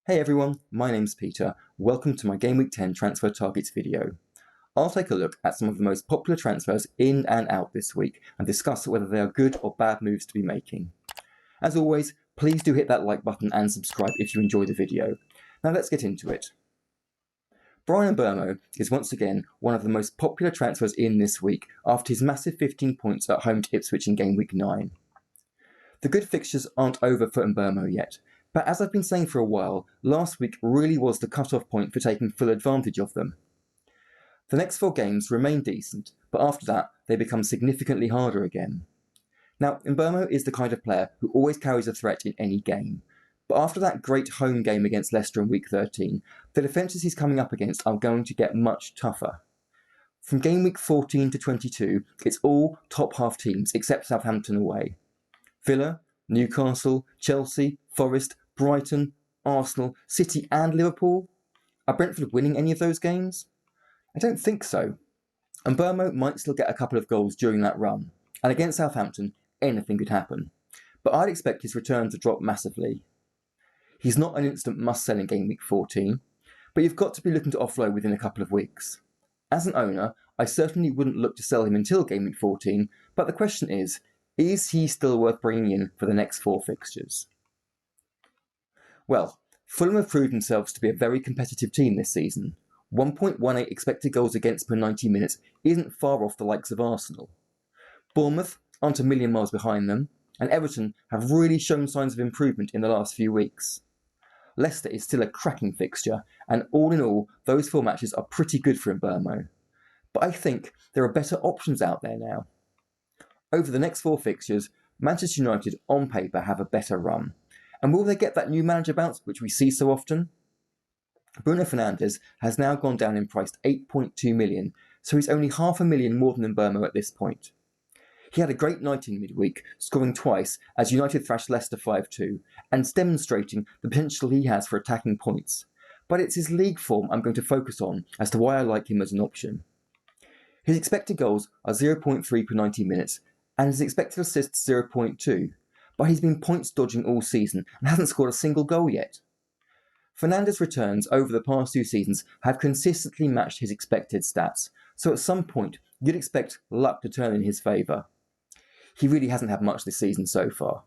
Hey everyone, my name's Peter. Welcome to my Game Week 10 transfer targets video. I'll take a look at some of the most popular transfers in and out this week and discuss whether they are good or bad moves to be making. As always, please do hit that like button and subscribe if you enjoy the video. Now let's get into it. Bryan Mbeumo is once again one of the most popular transfers in this week after his massive 15 points at home to Ipswich in Game Week 9. The good fixtures aren't over for Mbeumo yet, but as I've been saying for a while, last week really was the cut-off point for taking full advantage of them. The next 4 games remain decent, but after that they become significantly harder again. Now, Mbeumo is the kind of player who always carries a threat in any game, but after that great home game against Leicester in Week 13, the defences he's coming up against are going to get much tougher. From Game Week 14 to 22, it's all top half teams except Southampton away. Villa, Newcastle, Chelsea, Forest, Brighton, Arsenal, City and Liverpool? Are Brentford winning any of those games? I don't think so. And Mbeumo might still get a couple of goals during that run, and against Southampton, anything could happen. But I'd expect his return to drop massively. He's not an instant must-sell in Game Week 14, but you've got to be looking to offload within a couple of weeks. As an owner, I certainly wouldn't look to sell him until Game Week 14, but the question is he still worth bringing in for the next 4 fixtures? Well, Fulham have proved themselves to be a very competitive team this season. 1.18 expected goals against per 90 minutes isn't far off the likes of Arsenal. Bournemouth aren't a million miles behind them, and Everton have really shown signs of improvement in the last few weeks. Leicester is still a cracking fixture, and all in all, those 4 matches are pretty good for Mbeumo. But I think there are better options out there now. Over the next 4 fixtures, Manchester United on paper have a better run. And will they get that new manager bounce which we see so often? Bruno Fernandes has now gone down in price to 8.2 million, so he's only $500,000 more than Mbeumo at this point. He had a great night in midweek, scoring twice as United thrashed Leicester 5-2, and demonstrating the potential he has for attacking points. But it's his league form I'm going to focus on as to why I like him as an option. His expected goals are 0.3 per 90 minutes, and his expected assists 0.2, but he's been points dodging all season and hasn't scored a single goal yet. Fernandes' returns over the past 2 seasons have consistently matched his expected stats, so at some point you'd expect luck to turn in his favour. He really hasn't had much this season so far.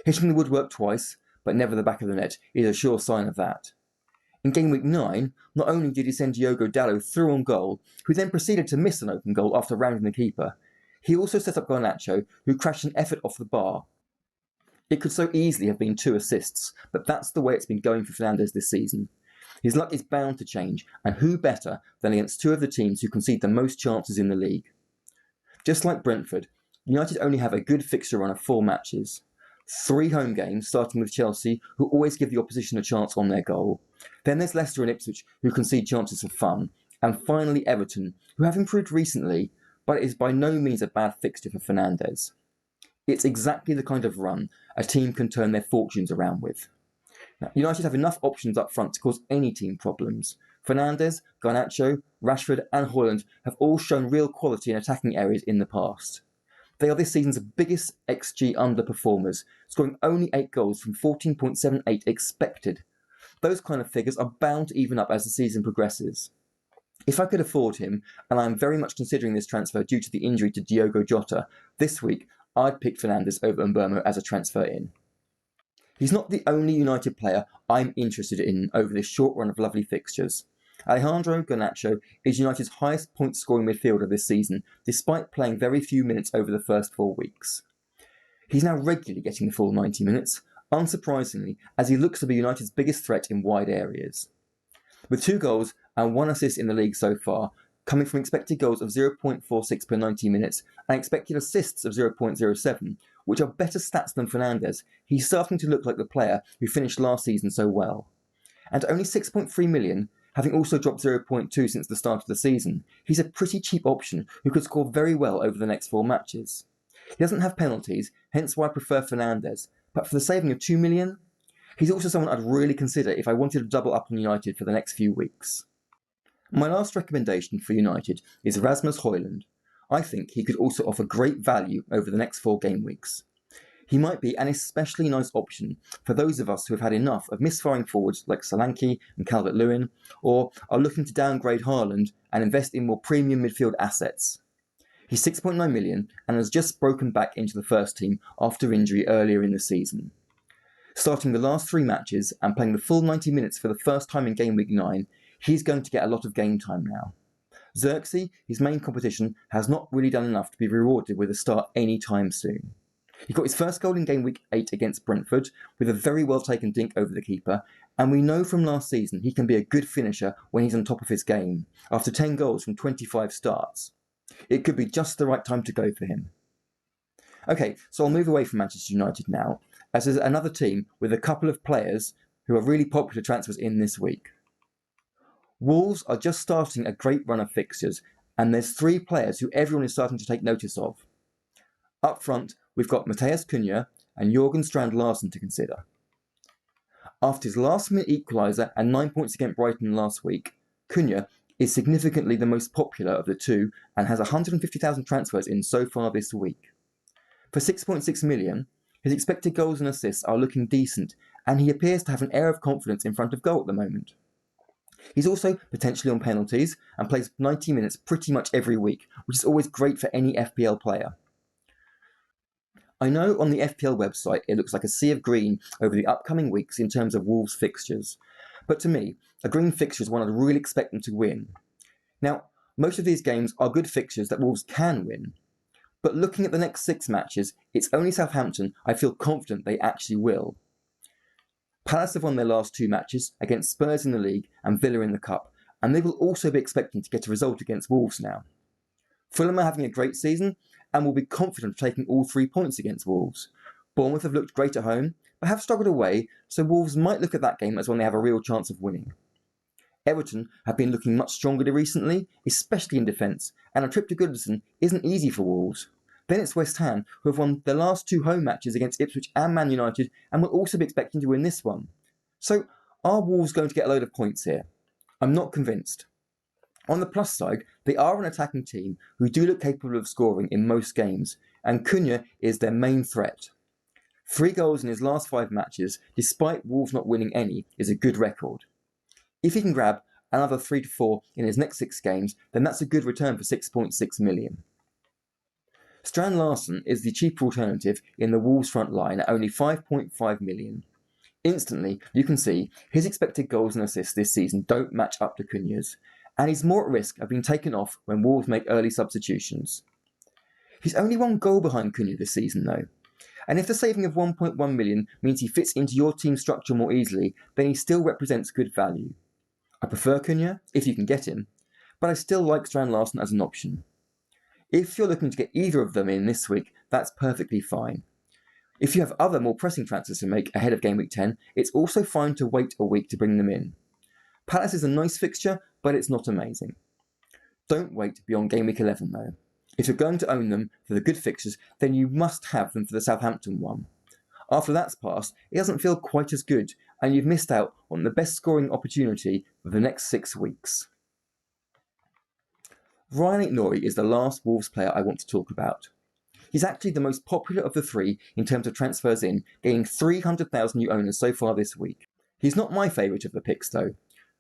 Hitting the woodwork twice, but never the back of the net, is a sure sign of that. In Game Week 9, not only did he send Diogo Dalot through on goal, who then proceeded to miss an open goal after rounding the keeper, he also set up Garnacho, who crashed an effort off the bar. It could so easily have been 2 assists, but that's the way it's been going for Fernandes this season. His luck is bound to change, and who better than against 2 of the teams who concede the most chances in the league? Just like Brentford, United only have a good fixture run of 4 matches. 3 home games, starting with Chelsea, who always give the opposition a chance on their goal. Then there's Leicester and Ipswich, who concede chances for fun. And finally Everton, who have improved recently, but it is by no means a bad fixture for Fernandes. It's exactly the kind of run a team can turn their fortunes around with. Now, United have enough options up front to cause any team problems. Fernandes, Garnacho, Rashford and Haaland have all shown real quality in attacking areas in the past. They are this season's biggest XG underperformers, scoring only 8 goals from 14.78 expected. Those kind of figures are bound to even up as the season progresses. If I could afford him, and I am very much considering this transfer due to the injury to Diogo Jota, this week I'd pick Fernandes over Mbeumo as a transfer in. He's not the only United player I'm interested in over this short run of lovely fixtures. Alejandro Garnacho is United's highest point-scoring midfielder this season, despite playing very few minutes over the first 4 weeks. He's now regularly getting the full 90 minutes, unsurprisingly, as he looks to be United's biggest threat in wide areas. With 2 goals and 1 assist in the league so far, coming from expected goals of 0.46 per 90 minutes and expected assists of 0.07, which are better stats than Fernandes, he's starting to look like the player who finished last season so well. And at only 6.3 million, having also dropped 0.2 since the start of the season, he's a pretty cheap option who could score very well over the next 4 matches. He doesn't have penalties, hence why I prefer Fernandes, but for the saving of 2 million, he's also someone I'd really consider if I wanted to double up on United for the next few weeks. My last recommendation for United is Rasmus Højlund. I think he could also offer great value over the next 4 game weeks. He might be an especially nice option for those of us who have had enough of misfiring forwards like Solanke and Calvert-Lewin, or are looking to downgrade Haaland and invest in more premium midfield assets. He's 6.9 million and has just broken back into the first team after injury earlier in the season. Starting the last 3 matches and playing the full 90 minutes for the first time in game week 9, he's going to get a lot of game time now. Xerxes, his main competition, has not really done enough to be rewarded with a start anytime soon. He got his first goal in game week 8 against Brentford with a very well taken dink over the keeper, and we know from last season he can be a good finisher when he's on top of his game, after 10 goals from 25 starts. It could be just the right time to go for him. Okay, so I'll move away from Manchester United now, as there's another team with a couple of players who are really popular transfers in this week. Wolves are just starting a great run of fixtures, and there's 3 players who everyone is starting to take notice of. Up front, we've got Matheus Cunha and Jørgen Strand Larsen to consider. After his last-minute equaliser and 9 points against Brighton last week, Cunha is significantly the most popular of the two and has 150,000 transfers in so far this week. For 6.6 million, his expected goals and assists are looking decent, and he appears to have an air of confidence in front of goal at the moment. He's also potentially on penalties and plays 90 minutes pretty much every week, which is always great for any FPL player. I know on the FPL website it looks like a sea of green over the upcoming weeks in terms of Wolves fixtures, but to me, a green fixture is one I'd really expect them to win. Now, most of these games are good fixtures that Wolves can win, but looking at the next 6 matches, it's only Southampton I feel confident they actually will. Palace have won their last 2 matches against Spurs in the league and Villa in the Cup, and they will also be expecting to get a result against Wolves now. Fulham are having a great season and will be confident of taking all 3 points against Wolves. Bournemouth have looked great at home, but have struggled away, so Wolves might look at that game as one they have a real chance of winning. Everton have been looking much stronger recently, especially in defence, and a trip to Goodison isn't easy for Wolves. Then it's West Ham, who have won their last 2 home matches against Ipswich and Man United, and will also be expecting to win this one. So, are Wolves going to get a load of points here? I'm not convinced. On the plus side, they are an attacking team who do look capable of scoring in most games, and Cunha is their main threat. 3 goals in his last 5 matches, despite Wolves not winning any, is a good record. If he can grab another 3 to 4 in his next 6 games, then that's a good return for 6.6 million. Strand Larsen is the cheaper alternative in the Wolves front line at only 5.5 million. Instantly, you can see his expected goals and assists this season don't match up to Cunha's, and he's more at risk of being taken off when Wolves make early substitutions. He's only 1 goal behind Cunha this season though, and if the saving of 1.1 million means he fits into your team's structure more easily, then he still represents good value. I prefer Cunha, if you can get him, but I still like Strand Larsen as an option. If you're looking to get either of them in this week, that's perfectly fine. If you have other more pressing transfers to make ahead of game week 10, it's also fine to wait a week to bring them in. Palace is a nice fixture, but it's not amazing. Don't wait beyond game week 11 though. If you're going to own them for the good fixtures, then you must have them for the Southampton one. After that's passed, it doesn't feel quite as good, and you've missed out on the best scoring opportunity for the next 6 weeks. Ryan Aït-Nouri is the last Wolves player I want to talk about. He's actually the most popular of the 3 in terms of transfers in, gaining 300,000 new owners so far this week. He's not my favourite of the picks though.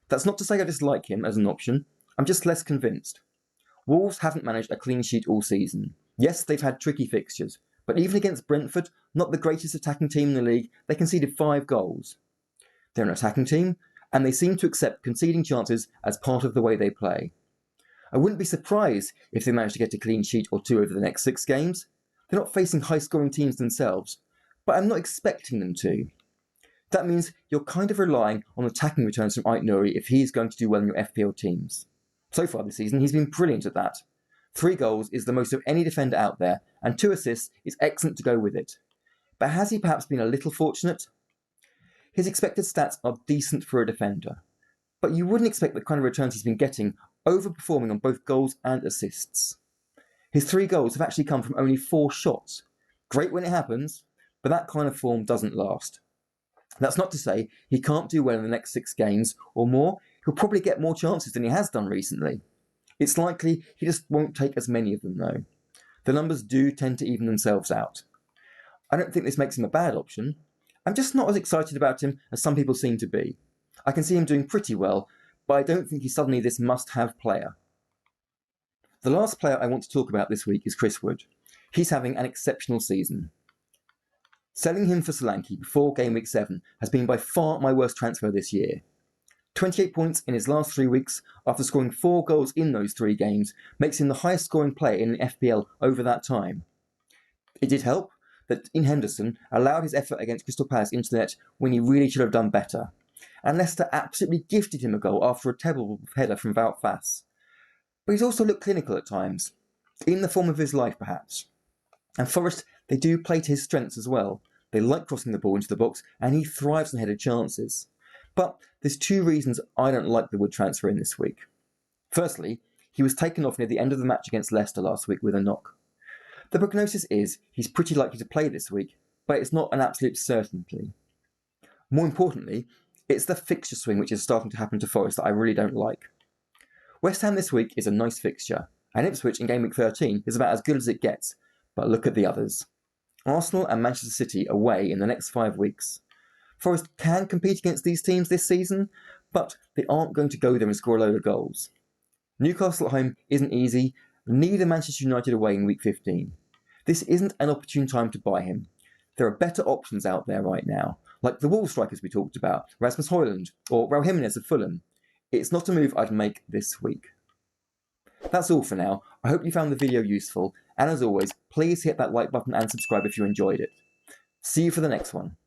That's not to say I dislike him as an option, I'm just less convinced. Wolves haven't managed a clean sheet all season. Yes, they've had tricky fixtures, but even against Brentford, not the greatest attacking team in the league, they conceded 5 goals. They're an attacking team, and they seem to accept conceding chances as part of the way they play. I wouldn't be surprised if they manage to get a clean sheet or 2 over the next 6 games. They're not facing high-scoring teams themselves, but I'm not expecting them to. That means you're kind of relying on attacking returns from Aït-Nouri if he's going to do well in your FPL teams. So far this season, he's been brilliant at that. 3 goals is the most of any defender out there, and 2 assists is excellent to go with it. But has he perhaps been a little fortunate? His expected stats are decent for a defender, but you wouldn't expect the kind of returns he's been getting, overperforming on both goals and assists. His 3 goals have actually come from only 4 shots. Great when it happens, but that kind of form doesn't last. That's not to say he can't do well in the next 6 games or more. He'll probably get more chances than he has done recently. It's likely he just won't take as many of them though. The numbers do tend to even themselves out. I don't think this makes him a bad option. I'm just not as excited about him as some people seem to be. I can see him doing pretty well, but I don't think he's suddenly this must-have player. The last player I want to talk about this week is Chris Wood. He's having an exceptional season. Selling him for Solanke before game week 7 has been by far my worst transfer this year. 28 points in his last 3 weeks after scoring 4 goals in those 3 games makes him the highest scoring player in the FPL over that time. It did help that Ian Henderson allowed his effort against Crystal Palace into the net when he really should have done better, and Leicester absolutely gifted him a goal after a terrible header from Wout Faes. But he's also looked clinical at times, in the form of his life perhaps. And Forest, they do play to his strengths as well. They like crossing the ball into the box, and he thrives on headed chances. But there's 2 reasons I don't like the Wood transfer in this week. Firstly, he was taken off near the end of the match against Leicester last week with a knock. The prognosis is he's pretty likely to play this week, but it's not an absolute certainty. More importantly, it's the fixture swing which is starting to happen to Forest that I really don't like. West Ham this week is a nice fixture, and Ipswich in game week 13 is about as good as it gets, but look at the others. Arsenal and Manchester City away in the next 5 weeks. Forest can compete against these teams this season, but they aren't going to go there and score a load of goals. Newcastle at home isn't easy, neither Manchester United away in week 15. This isn't an opportune time to buy him. There are better options out there right now, like the Wolves strikers we talked about, Rasmus Højlund, or Raul Jimenez of Fulham. It's not a move I'd make this week. That's all for now. I hope you found the video useful, and as always, please hit that like button and subscribe if you enjoyed it. See you for the next one.